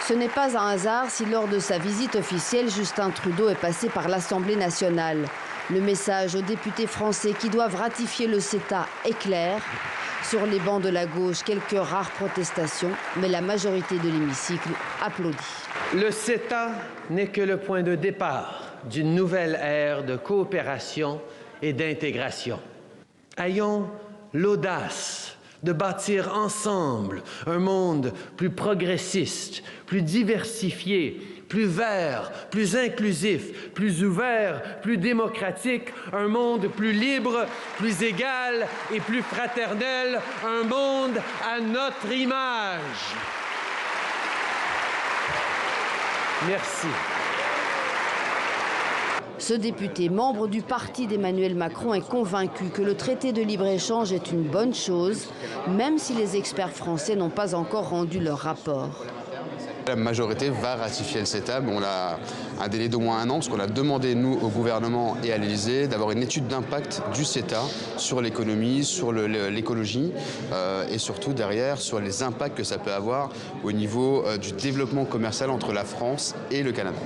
Ce n'est pas un hasard si lors de sa visite officielle, Justin Trudeau est passé par l'Assemblée nationale. Le message aux députés français qui doivent ratifier le CETA est clair. Sur les bancs de la gauche, quelques rares protestations, mais la majorité de l'hémicycle applaudit. Le CETA n'est que le point de départ d'une nouvelle ère de coopération et d'intégration. Ayons l'audace de bâtir ensemble un monde plus progressiste, plus diversifié, plus vert, plus inclusif, plus ouvert, plus démocratique, un monde plus libre, plus égal et plus fraternel, un monde à notre image. Merci. Ce député, membre du parti d'Emmanuel Macron, est convaincu que le traité de libre-échange est une bonne chose, même si les experts français n'ont pas encore rendu leur rapport. La majorité va ratifier le CETA, mais on a un délai d'au moins 1 an, parce qu'on a demandé, nous, au gouvernement et à l'Élysée, d'avoir une étude d'impact du CETA sur l'économie, sur l'écologie, et surtout derrière sur les impacts que ça peut avoir au niveau du développement commercial entre la France et le Canada.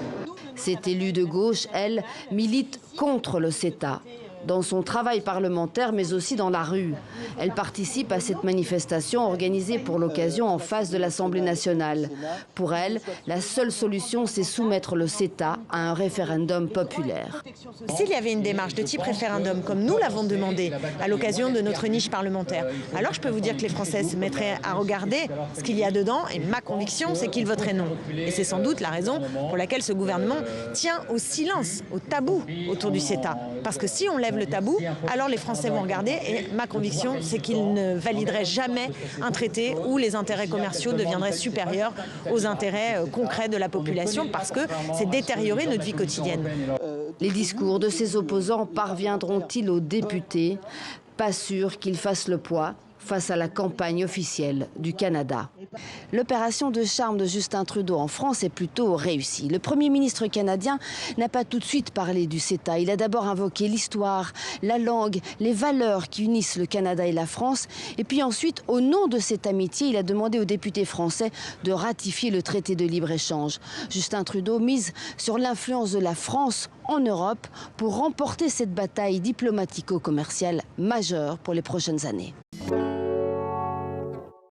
Cette élue de gauche, elle, milite contre le CETA. Dans son travail parlementaire, mais aussi dans la rue. Elle participe à cette manifestation organisée pour l'occasion en face de l'Assemblée nationale. Pour elle, la seule solution, c'est soumettre le CETA à un référendum populaire. S'il y avait une démarche de type référendum, comme nous l'avons demandé à l'occasion de notre niche parlementaire, alors je peux vous dire que les Français se mettraient à regarder ce qu'il y a dedans, et ma conviction, c'est qu'ils voteraient non. Et c'est sans doute la raison pour laquelle ce gouvernement tient au silence, au tabou autour du CETA. Parce que si on lève le tabou, alors les Français vont regarder, et ma conviction, c'est qu'ils ne valideraient jamais un traité où les intérêts commerciaux deviendraient supérieurs aux intérêts concrets de la population, parce que c'est détériorer notre vie quotidienne. Les discours de ses opposants parviendront-ils aux députés? Pas sûr qu'ils fassent le poids face à la campagne officielle du Canada. L'opération de charme de Justin Trudeau en France est plutôt réussie. Le Premier ministre canadien n'a pas tout de suite parlé du CETA. Il a d'abord invoqué l'histoire, la langue, les valeurs qui unissent le Canada et la France. Et puis ensuite, au nom de cette amitié, il a demandé aux députés français de ratifier le traité de libre-échange. Justin Trudeau mise sur l'influence de la France en Europe pour remporter cette bataille diplomatico-commerciale majeure pour les prochaines années.